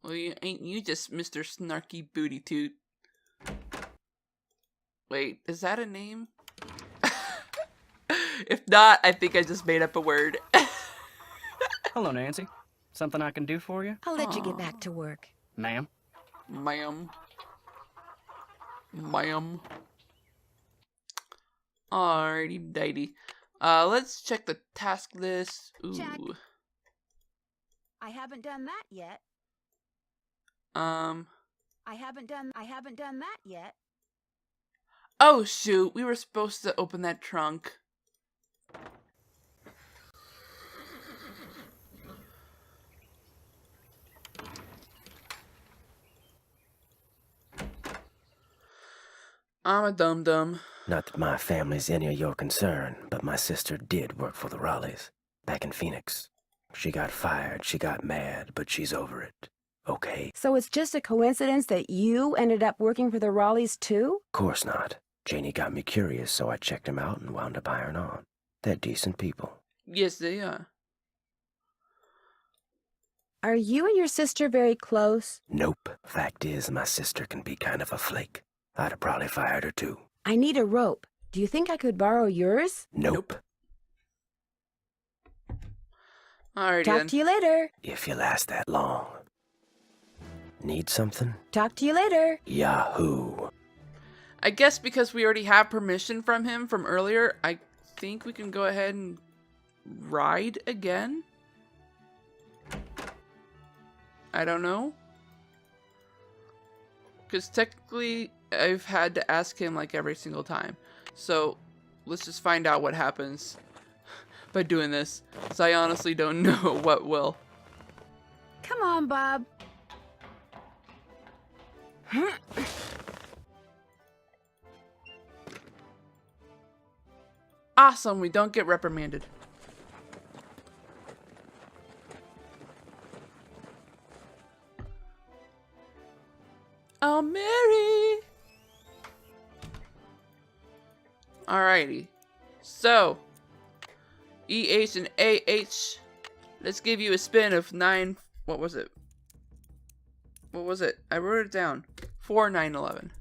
Well, ain't you just Mr. Snarky Booty Toot? Wait, is that a name? If not, I think I just made up a word. Hello, Nancy. Something I can do for you? I'll let you get back to work. Ma'am? Ma'am. Ma'am. Alrighty dighty. Let's check the task list. Ooh. Check. I haven't done that yet. I haven't done that yet. Oh shoot, we were supposed to open that trunk. I'm a dum-dum. Not that my family's any of your concern, but my sister did work for the Raleighs, back in Phoenix. She got fired, she got mad, but she's over it. Okay? So it's just a coincidence that you ended up working for the Raleighs too? Course not. Janie got me curious, so I checked them out and wound up hiring on. They're decent people. Yes, they are. Are you and your sister very close? Nope. Fact is, my sister can be kind of a flake. I'd have probably fired her too. I need a rope. Do you think I could borrow yours? Nope. Alrighty Talk then. to you later. If you last that long. Need something? Talk to you later. Yahoo! I guess because we already have permission from him from earlier, I think we can go ahead and ride again? I don't know. Because technically, I've had to ask him like every single time. So, let's just find out what happens by doing this. Because I honestly don't know what will. Come on, Bob. Awesome, we don't get reprimanded. Oh, Mary! Alrighty. So, EH and AH. Let's give you a spin of 9. What was it? What was it? I wrote it down. 4, 9, 11.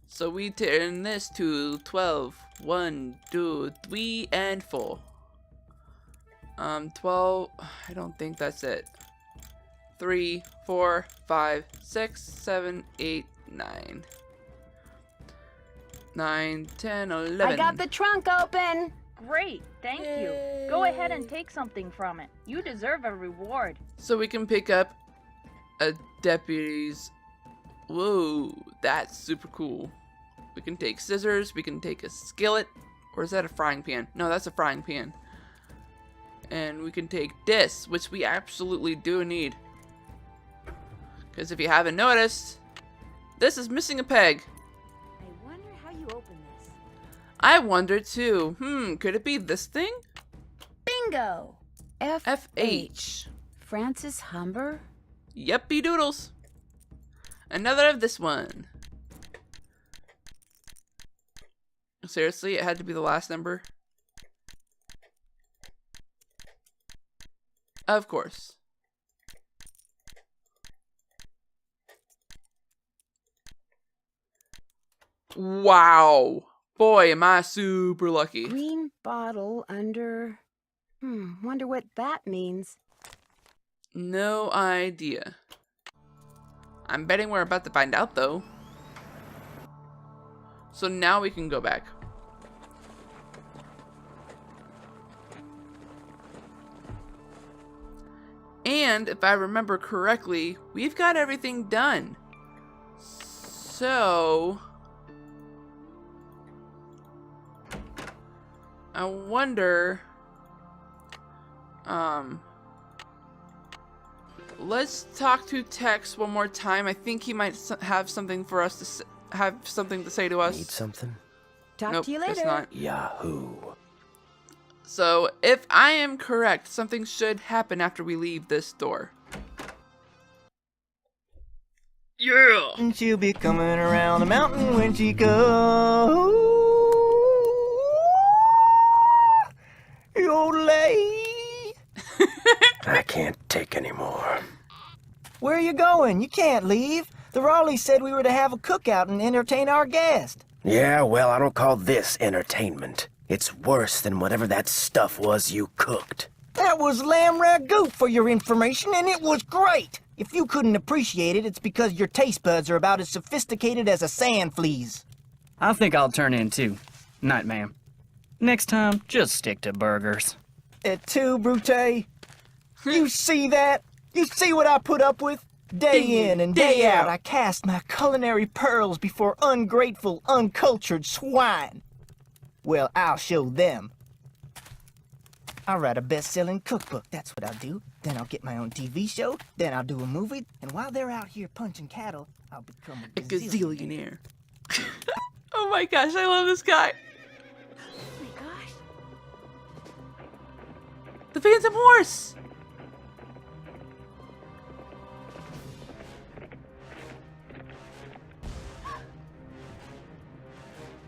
So we turn this to 12. 1, 2, 3, and 4. 12. I don't think that's it. 3, 4, 5, 6, 7, 8, 9. 9, 10, 11. I got the trunk open. Great, thank you. Go ahead and take something from it. You deserve a reward. So we can pick up a deputy's. Whoa, that's super cool. We can take scissors, we can take a skillet. Or is that a frying pan? No, that's a frying pan. And we can take this, which we absolutely do need. Because if you haven't noticed, this is missing a peg. I wonder how you open this. I wonder too. Could it be this thing? Bingo! FH. Francis Humber? Yuppie doodles. Another of this one. Seriously, it had to be the last number? Of course. Wow. Boy, am I super lucky. Green bottle under... wonder what that means. No idea. I'm betting we're about to find out, though. So now we can go back. And if I remember correctly, we've got everything done. So... I wonder... Let's talk to Tex one more time. I think he might have something for us to have something to say to us. Need something? Talk to you later. It's not. Yahoo! So, if I am correct, something should happen after we leave this door. Yeah! And she'll be coming around the mountain when she goes. Yodelay. I can't take any more. Where are you going? You can't leave. The Raleighs said we were to have a cookout and entertain our guest. Yeah, well, I don't call this entertainment. It's worse than whatever that stuff was you cooked. That was lamb ragout for your information, and it was great. If you couldn't appreciate it, it's because your taste buds are about as sophisticated as a sand flea's. I think I'll turn in too. Night, ma'am. Next time, just stick to burgers. Et tu, Brute? You see that? You see what I put up with? Day in and day out, I cast my culinary pearls before ungrateful, uncultured swine. Well, I'll show them. I'll write a best-selling cookbook, that's what I'll do. Then I'll get my own TV show, then I'll do a movie, and while they're out here punching cattle, I'll become a gazillionaire. Oh my gosh, I love this guy. Oh my gosh. The Phantom Horse!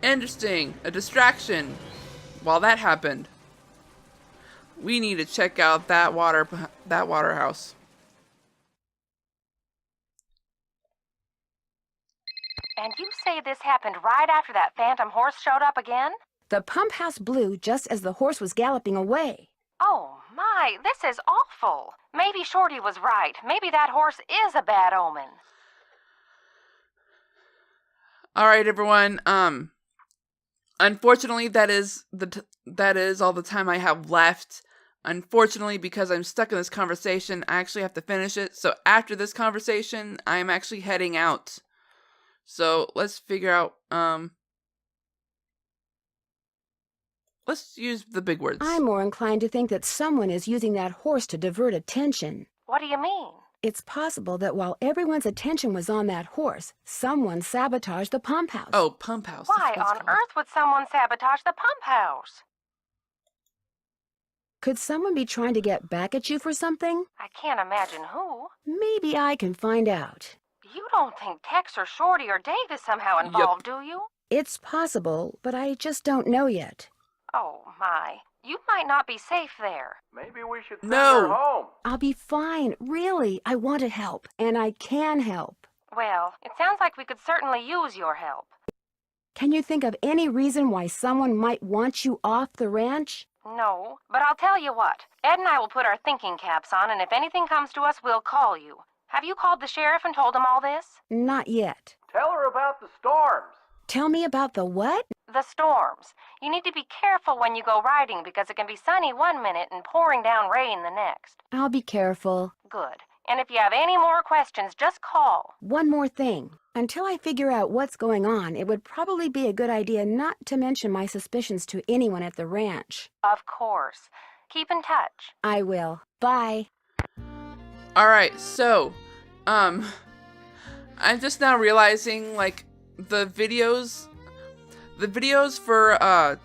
Interesting. A distraction. While that happened, we need to check out that water house. And you say this happened right after that phantom horse showed up again? The pump house blew just as the horse was galloping away. Oh my, this is awful. Maybe Shorty was right. Maybe that horse is a bad omen. All right, everyone. Unfortunately, that is all the time I have left. Unfortunately, because I'm stuck in this conversation, I actually have to finish it. So after this conversation, I'm actually heading out. So let's figure out. Let's use the big words. I'm more inclined to think that someone is using that horse to divert attention. What do you mean? It's possible that while everyone's attention was on that horse, someone sabotaged the pump house. Oh, pump house. Why on earth would someone sabotage the pump house? Could someone be trying to get back at you for something? I can't imagine who. Maybe I can find out. You don't think Tex or Shorty or Dave is somehow involved, do you? It's possible, but I just don't know yet. Oh my, you might not be safe there. Maybe we should send No. her home. I'll be fine, really. I want to help, and I can help. Well, it sounds like we could certainly use your help. Can you think of any reason why someone might want you off the ranch? No, but I'll tell you what. Ed and I will put our thinking caps on, and if anything comes to us, we'll call you. Have you called the sheriff and told him all this? Not yet. Tell her about the storms. Tell me about the what? The storms. You need to be careful when you go riding because it can be sunny one minute and pouring down rain the next. I'll be careful. Good. And if you have any more questions, just call. One more thing. Until I figure out what's going on, it would probably be a good idea not to mention my suspicions to anyone at the ranch. Of course. Keep in touch. I will. Bye. Alright, so, I'm just now realizing, like, the videos for,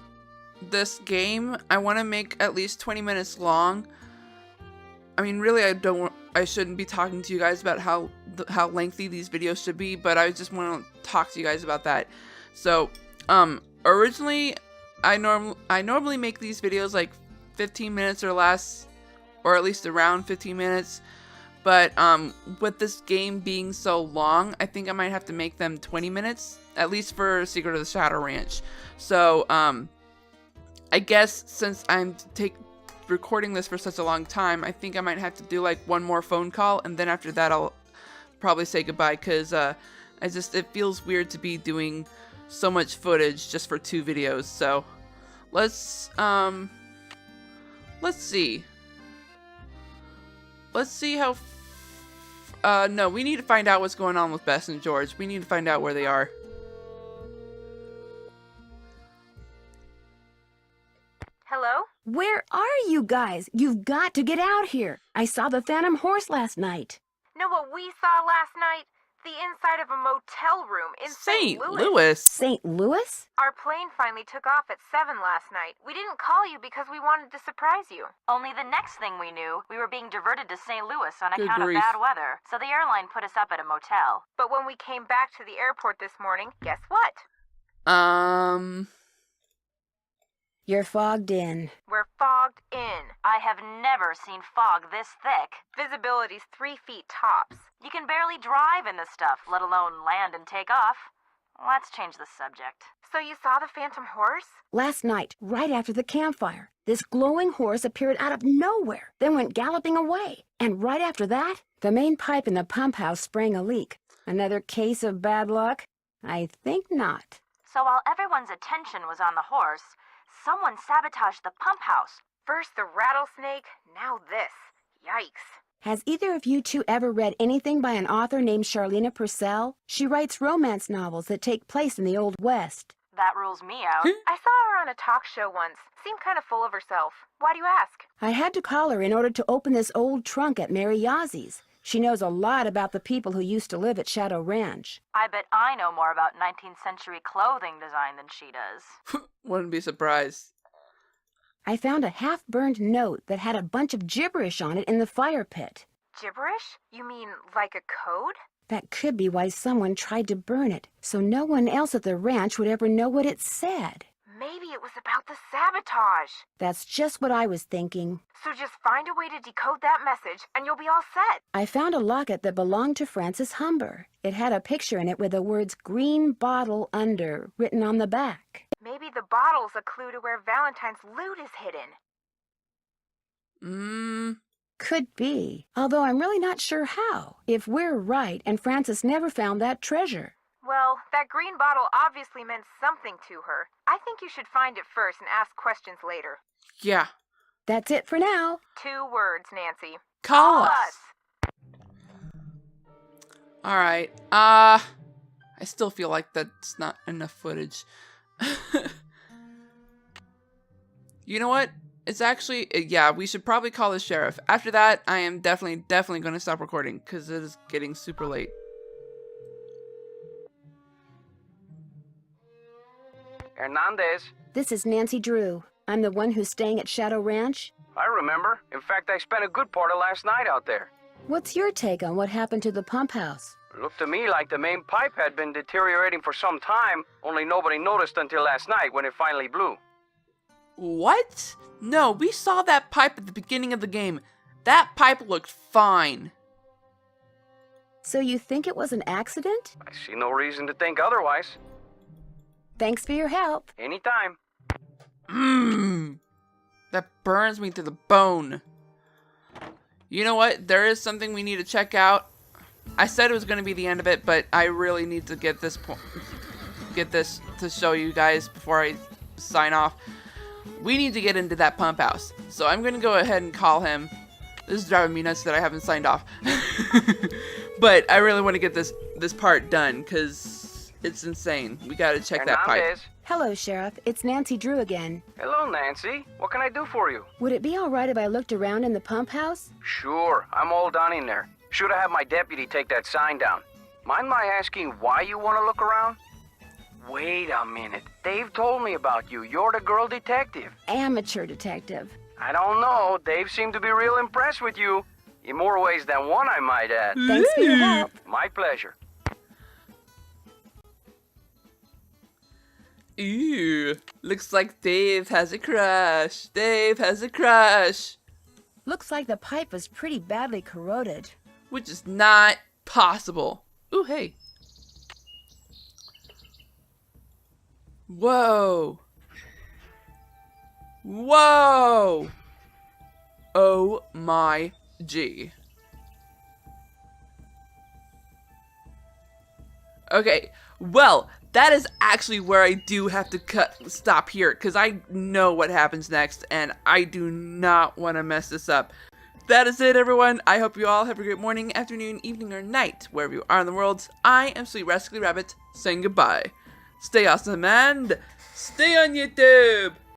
this game, I want to make at least 20 minutes long. I mean, really, I shouldn't be talking to you guys about how lengthy these videos should be, but I just want to talk to you guys about that. So, originally, I normally make these videos like 15 minutes or less, or at least around 15 minutes. But with this game being so long, I think I might have to make them 20 minutes, at least for Secret of the Shadow Ranch. So, I guess since I'm recording this for such a long time, I think I might have to do like one more phone call, and then after that I'll probably say goodbye, because it feels weird to be doing so much footage just for 2 videos. So let's see how no, we need to find out what's going on with Bess and George. We need to find out where they are. Hello? Where are you guys? You've got to get out here. I saw the Phantom Horse last night. Know what we saw last night? The inside of a motel room in St. Louis. St. Louis? Our plane finally took off at 7 last night. We didn't call you because we wanted to surprise you. Only the next thing we knew, we were being diverted to St. Louis on Good account grief. of bad weather. So the airline put us up at a motel. But when we came back to the airport this morning, guess what? You're fogged in. We're fogged in. I have never seen fog this thick. Visibility's 3 feet tops. can barely drive in this stuff, let alone land and take off. Let's change the subject. So you saw the phantom horse? Last night, right after the campfire, this glowing horse appeared out of nowhere, then went galloping away. And right after that, the main pipe in the pump house sprang a leak. Another case of bad luck? I think not. So while everyone's attention was on the horse, someone sabotaged the pump house. First the rattlesnake, now this. Yikes. Has either of you two ever read anything by an author named Charlena Purcell? She writes romance novels that take place in the Old West. That rules me out. I saw her on a talk show once. Seemed kind of full of herself. Why do you ask? I had to call her in order to open this old trunk at Mary Yazzie. She knows a lot about the people who used to live at Shadow Ranch. I bet I know more about 19th century clothing design than she does. Wouldn't be surprised. I found a half-burned note that had a bunch of gibberish on it in the fire pit. Gibberish? You mean like a code? That could be why someone tried to burn it, so no one else at the ranch would ever know what it said. Maybe it was about the sabotage. That's just what I was thinking. So just find a way to decode that message, and you'll be all set. I found a locket that belonged to Francis Humber. It had a picture in it with the words "green bottle under" written on the back. Maybe the bottle's a clue to where Valentine's loot is hidden. Could be, although I'm really not sure how. If we're right and Francis never found that treasure. Well, that green bottle obviously meant something to her. I think you should find it first and ask questions later. Yeah. That's it for now. 2 words, Nancy. Call us. Alright. I still feel like that's not enough footage. You know what? It's actually, yeah, we should probably call the sheriff. After that, I am definitely going to stop recording because it is getting super late. Hernandez. This is Nancy Drew. I'm the one who's staying at Shadow Ranch. I remember. In fact, I spent a good part of last night out there. What's your take on what happened to the pump house? It looked to me like the main pipe had been deteriorating for some time, only nobody noticed until last night when it finally blew. What? No, we saw that pipe at the beginning of the game. That pipe looked fine. So you think it was an accident? I see no reason to think otherwise. Thanks for your help. Anytime. That burns me to the bone. You know what? There is something we need to check out. I said it was going to be the end of it, but I really need to get this to show you guys before I sign off. We need to get into that pump house. So I'm going to go ahead and call him. This is driving me nuts that I haven't signed off. But I really want to get this part done because it's insane. We got to check that pipe. Hello, Sheriff. It's Nancy Drew again. Hello, Nancy. What can I do for you? Would it be all right if I looked around in the pump house? Sure. I'm all done in there. Should have had my deputy take that sign down. Mind my asking why you want to look around? Wait a minute. Dave told me about you. You're the girl detective. Amateur detective. I don't know. Dave seemed to be real impressed with you. In more ways than one, I might add. Thanks for your help. My pleasure. Ew. Looks like Dave has a crush. Dave has a crush. Looks like the pipe was pretty badly corroded. Which is not possible. Ooh, hey. Whoa. Whoa. Oh my G. Okay, well, that is actually where I do have to stop here, because I know what happens next, and I do not want to mess this up. That is it, everyone. I hope you all have a great morning, afternoon, evening, or night, wherever you are in the world. I am Sweet Rascally Rabbit, saying goodbye. Stay awesome, and stay on YouTube!